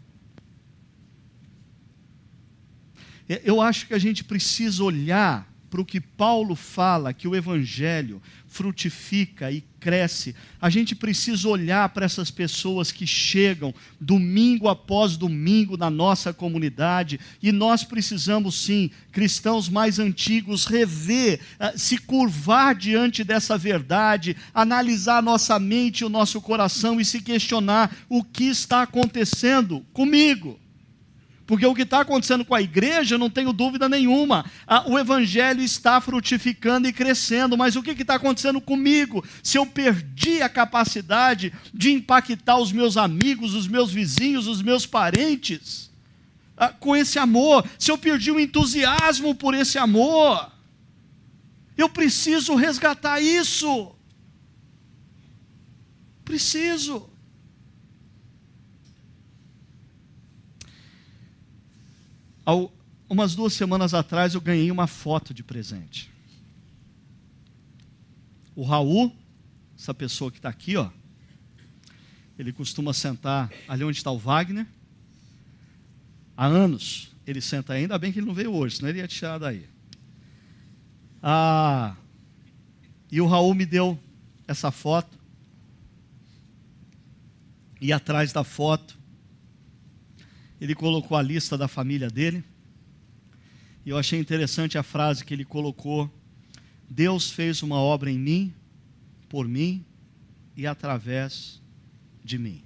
Eu acho que a gente precisa olhar para o que Paulo fala, que o Evangelho frutifica e cresce. A gente precisa olhar para essas pessoas que chegam domingo após domingo na nossa comunidade, e nós precisamos sim, cristãos mais antigos, rever, se curvar diante dessa verdade, analisar nossa mente e o nosso coração e se questionar o que está acontecendo comigo. Porque o que está acontecendo com a igreja, não tenho dúvida nenhuma, o Evangelho está frutificando e crescendo, mas o que está acontecendo comigo? Se eu perdi a capacidade de impactar os meus amigos, os meus vizinhos, os meus parentes, com esse amor, se eu perdi o entusiasmo por esse amor, eu preciso resgatar isso. Preciso. Umas 2 semanas atrás eu ganhei uma foto de presente. O Raul, essa pessoa que está aqui, ó, ele costuma sentar ali onde está o Wagner. Há anos ele senta aí, ainda bem que ele não veio hoje, senão ele ia tirar daí. E o Raul me deu essa foto. E atrás da foto ele colocou a lista da família dele, e eu achei interessante a frase que ele colocou: Deus fez uma obra em mim, por mim e através de mim.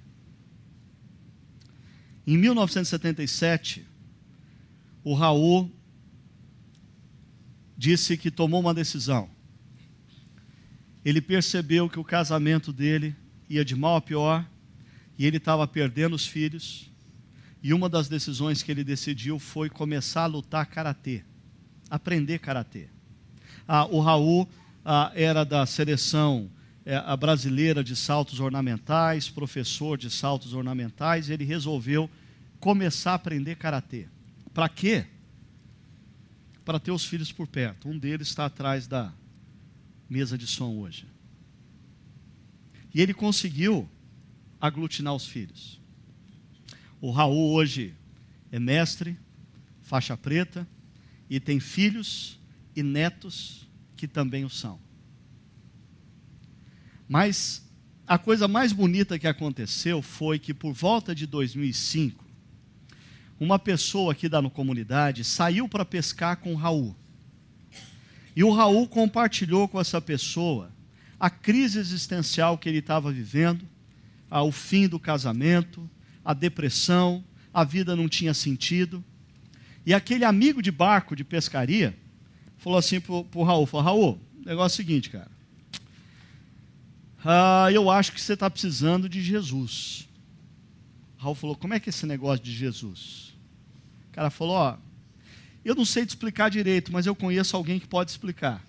Em 1977, o Raul disse que tomou uma decisão. Ele percebeu que o casamento dele ia de mal a pior, e ele estava perdendo os filhos. E uma das decisões que ele decidiu foi começar a lutar karatê, aprender karatê. O Raul era da seleção brasileira de saltos ornamentais, professor de saltos ornamentais, e ele resolveu começar a aprender karatê. Para quê? Para ter os filhos por perto. Um deles está atrás da mesa de som hoje. E ele conseguiu aglutinar os filhos. O Raul hoje é mestre, faixa preta, e tem filhos e netos que também o são. Mas a coisa mais bonita que aconteceu foi que por volta de 2005, uma pessoa aqui da comunidade saiu para pescar com o Raul. E o Raul compartilhou com essa pessoa a crise existencial que ele estava vivendo, o fim do casamento, a depressão, a vida não tinha sentido. E aquele amigo de barco, de pescaria, falou assim para o Raul, Raul, o negócio é o seguinte, cara, eu acho que você está precisando de Jesus. O Raul falou, como é que é esse negócio de Jesus? O cara falou, eu não sei te explicar direito, mas eu conheço alguém que pode explicar.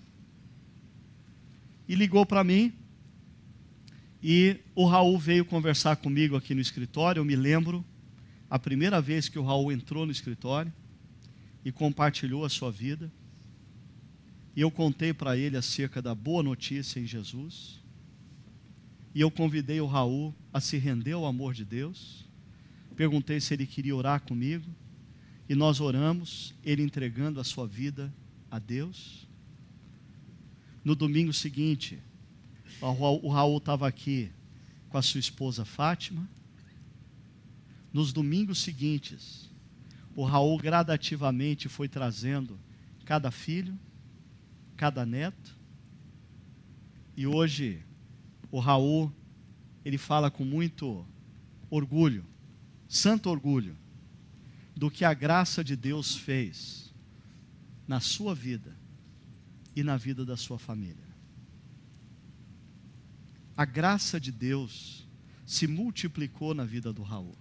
E ligou para mim, e o Raul veio conversar comigo aqui no escritório. Eu me lembro, a primeira vez que o Raul entrou no escritório e compartilhou a sua vida, e eu contei para ele acerca da boa notícia em Jesus, e eu convidei o Raul a se render ao amor de Deus, perguntei se ele queria orar comigo, e nós oramos, ele entregando a sua vida a Deus. No domingo seguinte, o Raul estava aqui com a sua esposa Fátima. Nos domingos seguintes, o Raul gradativamente foi trazendo cada filho, cada neto. E hoje, o Raul, ele fala com muito orgulho, santo orgulho, do que a graça de Deus fez na sua vida e na vida da sua família. A graça de Deus se multiplicou na vida do Raul,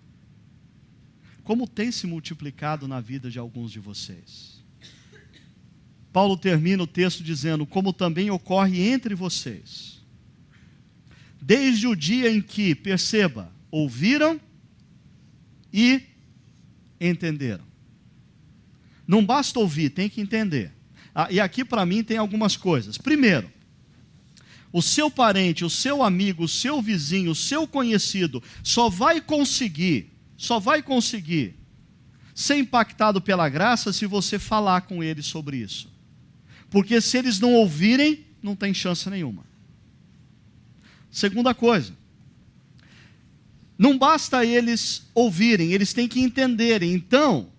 como tem se multiplicado na vida de alguns de vocês. Paulo termina o texto dizendo, como também ocorre entre vocês, desde o dia em que, perceba, ouviram e entenderam. Não basta ouvir, tem que entender. E aqui para mim tem algumas coisas. Primeiro, o seu parente, o seu amigo, o seu vizinho, o seu conhecido só vai conseguir ser impactado pela graça se você falar com eles sobre isso. Porque se eles não ouvirem, não tem chance nenhuma. Segunda coisa, não basta eles ouvirem, eles têm que entenderem. Então,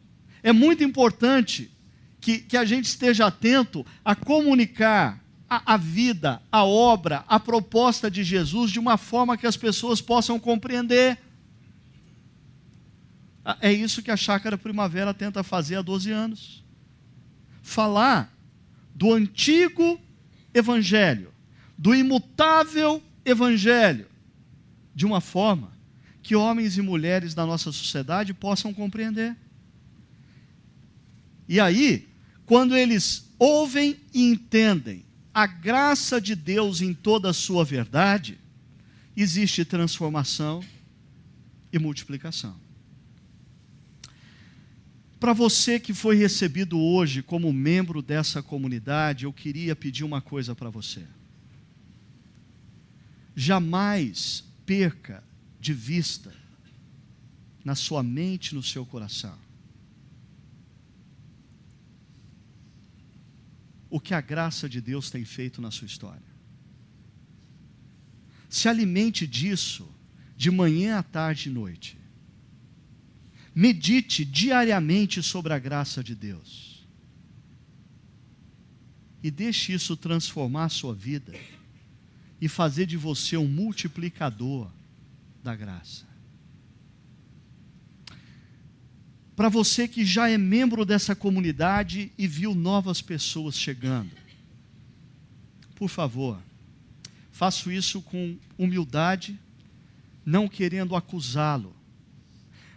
é muito importante que a gente esteja atento a comunicar a vida, a obra, a proposta de Jesus de uma forma que as pessoas possam compreender. É isso que a Chácara Primavera tenta fazer há 12 anos. Falar do antigo evangelho, do imutável evangelho, de uma forma que homens e mulheres da nossa sociedade possam compreender. E aí, quando eles ouvem e entendem a graça de Deus em toda a sua verdade, existe transformação e multiplicação. Para você que foi recebido hoje como membro dessa comunidade, eu queria pedir uma coisa para você. Jamais perca de vista, na sua mente, no seu coração, o que a graça de Deus tem feito na sua história. Se alimente disso, de manhã à tarde e noite. Medite diariamente sobre a graça de Deus. E deixe isso transformar a sua vida e fazer de você um multiplicador da graça. Para você que já é membro dessa comunidade e viu novas pessoas chegando, por favor, faço isso com humildade, não querendo acusá-lo,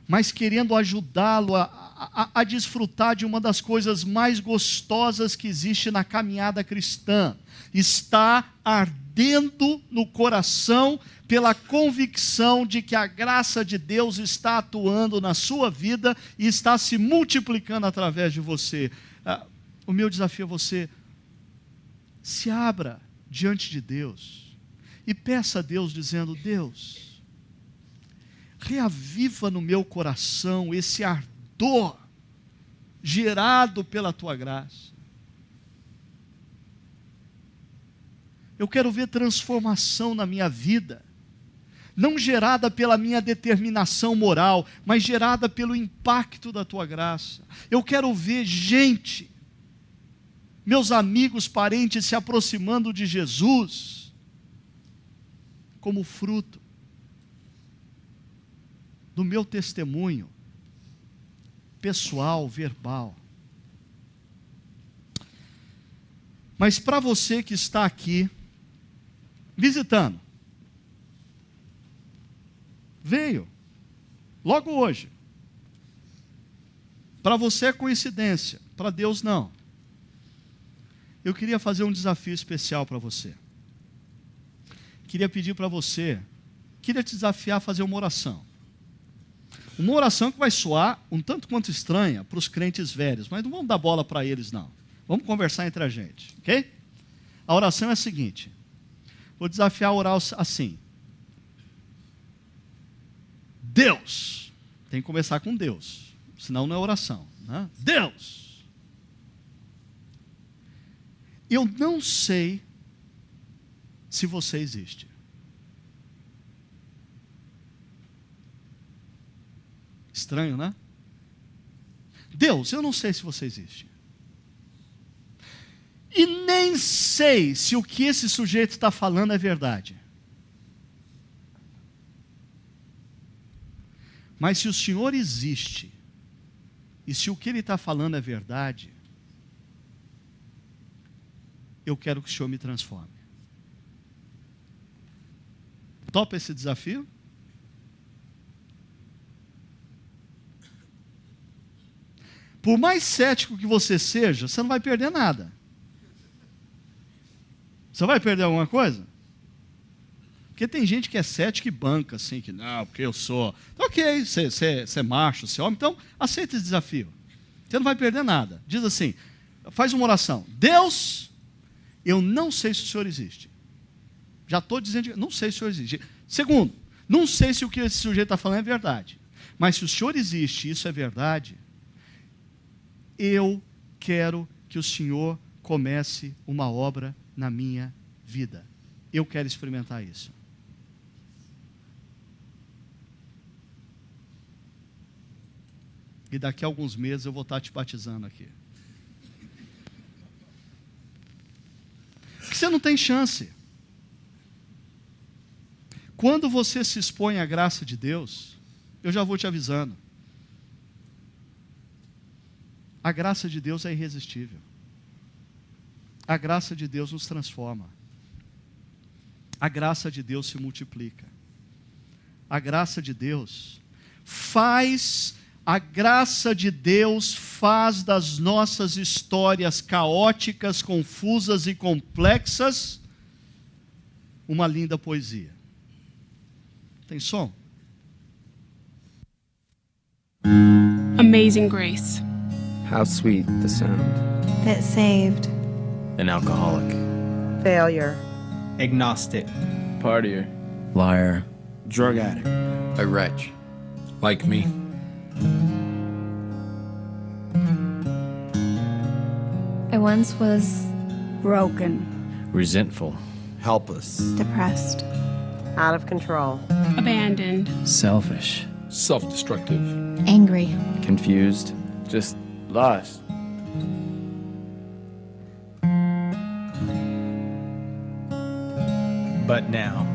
mas querendo ajudá-lo a desfrutar de uma das coisas mais gostosas que existe na caminhada cristã. Está ardendo no coração pela convicção de que a graça de Deus está atuando na sua vida e está se multiplicando através de você. O meu desafio a você, se abra diante de Deus e peça a Deus dizendo, Deus, reaviva no meu coração esse ardor gerado pela tua graça. Eu quero ver transformação na minha vida. não gerada pela minha determinação moral, mas gerada pelo impacto da tua graça. Eu quero ver gente, meus amigos, parentes se aproximando de Jesus como fruto do meu testemunho pessoal, verbal. Mas para você que está aqui visitando, veio logo hoje. Para você é coincidência, para Deus não. Eu queria fazer um desafio especial para você. Queria pedir para você, queria te desafiar a fazer uma oração. Uma oração que vai soar um tanto quanto estranha para os crentes velhos, mas não vamos dar bola para eles não. Vamos conversar entre a gente, ok? A oração é a seguinte. Vou desafiar a orar assim. Deus. Tem que começar com Deus, senão não é oração, né? Deus. Eu não sei se você existe. Estranho, né? Deus, eu não sei se você existe. E nem sei se o que esse sujeito está falando é verdade. Mas se o Senhor existe, e se o que ele está falando é verdade, eu quero que o Senhor me transforme. Topa esse desafio? Por mais cético que você seja, você não vai perder nada. Você vai perder alguma coisa? Porque tem gente que é cético e banca, assim, que não, porque eu sou. Então, ok, você é macho, você é homem, então aceita esse desafio. Você não vai perder nada. Diz assim, faz uma oração. Deus, eu não sei se o Senhor existe. Já estou dizendo que não sei se o Senhor existe. Segundo, não sei se o que esse sujeito está falando é verdade. Mas se o Senhor existe e isso é verdade, eu quero que o Senhor comece uma obra na minha vida. Eu quero experimentar isso. E daqui a alguns meses eu vou estar te batizando aqui. Porque você não tem chance. Quando você se expõe à graça de Deus, eu já vou te avisando. A graça de Deus é irresistível. A graça de Deus nos transforma. A graça de Deus se multiplica. A graça de Deus faz das nossas histórias caóticas, confusas e complexas uma linda poesia. Tem som? Amazing Grace. How sweet the sound. That saved. An alcoholic. Failure. Agnostic. Partier. Liar. Drug addict. A wretch. Like me. I once was broken, Resentful. Helpless. depressed, Out of control. Abandoned. Selfish. Self-destructive. angry. Confused. Just lost. But now,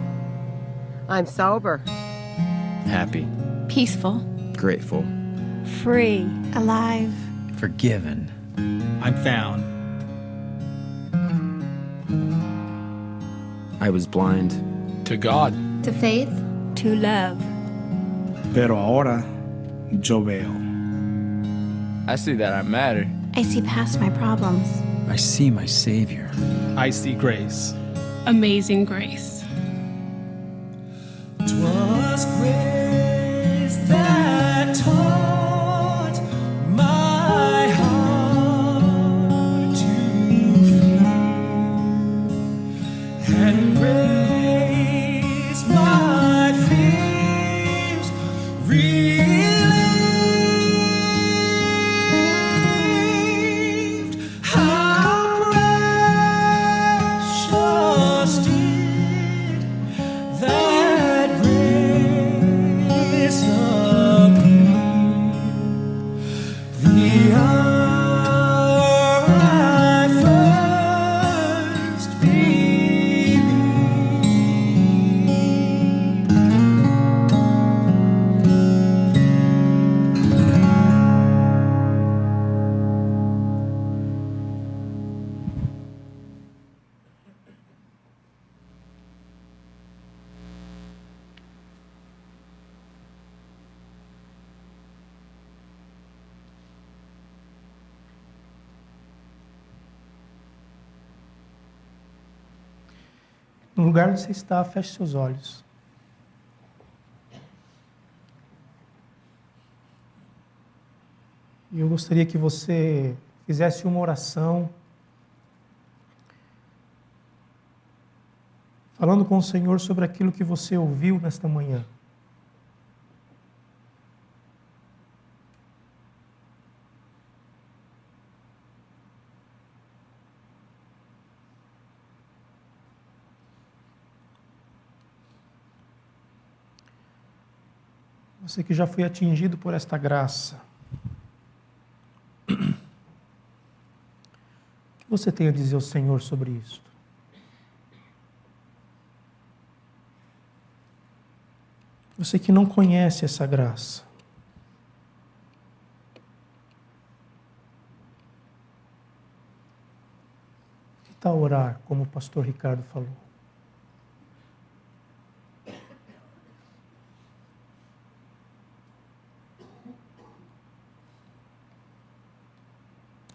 I'm sober. Happy. Peaceful, Grateful. free, alive. Forgiven. I'm found. I was blind. To God. To faith, to love. Pero ahora, yo veo. I see that I matter. I see past my problems. I see my Savior. I see grace. Amazing Grace. 'Twas grace that taught my heart to fear, and grace my fears relieved. How precious did No lugar onde você está, feche seus olhos. E eu gostaria que você fizesse uma oração, falando com o Senhor sobre aquilo que você ouviu nesta manhã. Você que já foi atingido por esta graça. O que você tem a dizer ao Senhor sobre isso? Você que não conhece essa graça. Que tal orar, como o pastor Ricardo falou?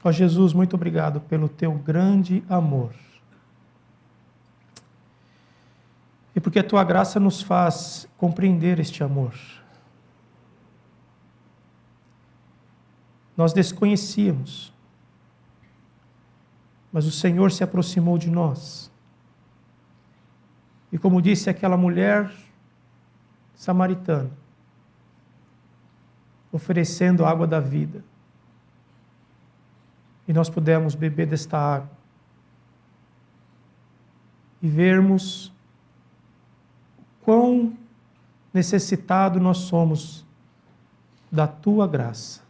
Ó Jesus, muito obrigado pelo teu grande amor. E porque a tua graça nos faz compreender este amor. Nós desconhecíamos, mas o Senhor se aproximou de nós. E como disse aquela mulher samaritana, oferecendo a água da vida, e nós pudemos beber desta água e vermos quão necessitado nós somos da tua graça.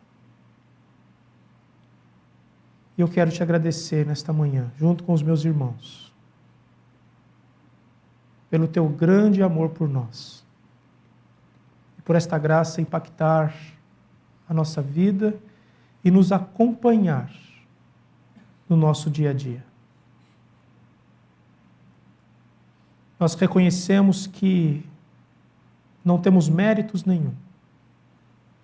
E eu quero te agradecer nesta manhã, junto com os meus irmãos, pelo teu grande amor por nós e por esta graça impactar a nossa vida e nos acompanhar no nosso dia a dia. Nós reconhecemos que não temos méritos nenhum,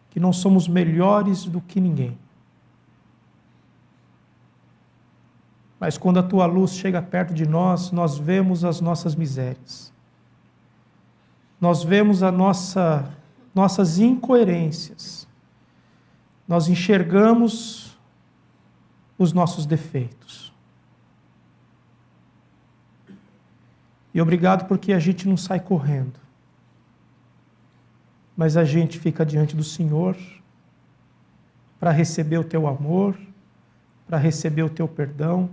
que não somos melhores do que ninguém. Mas quando a tua luz chega perto de nós, nós vemos as nossas misérias. Nós vemos nossas incoerências. Nós enxergamos os nossos defeitos. E obrigado porque a gente não sai correndo, mas a gente fica diante do Senhor para receber o teu amor, para receber o teu perdão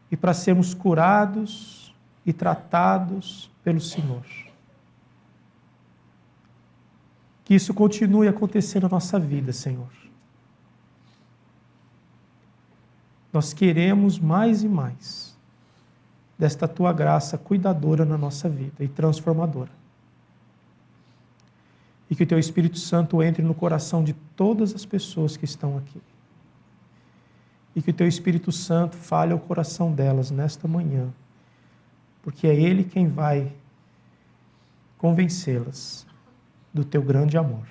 e para sermos curados e tratados pelo Senhor. Que isso continue acontecendo na nossa vida, Senhor. Nós queremos mais e mais desta tua graça cuidadora na nossa vida e transformadora. E que o teu Espírito Santo entre no coração de todas as pessoas que estão aqui. E que o teu Espírito Santo fale ao coração delas nesta manhã, porque é Ele quem vai convencê-las do teu grande amor.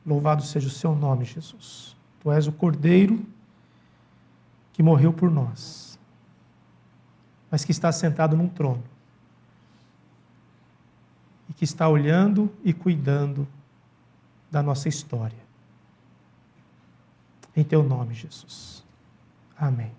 Louvado seja o seu nome, Jesus. Tu és o Cordeiro que morreu por nós, mas que está sentado num trono e que está olhando e cuidando da nossa história. Em teu nome, Jesus. Amém.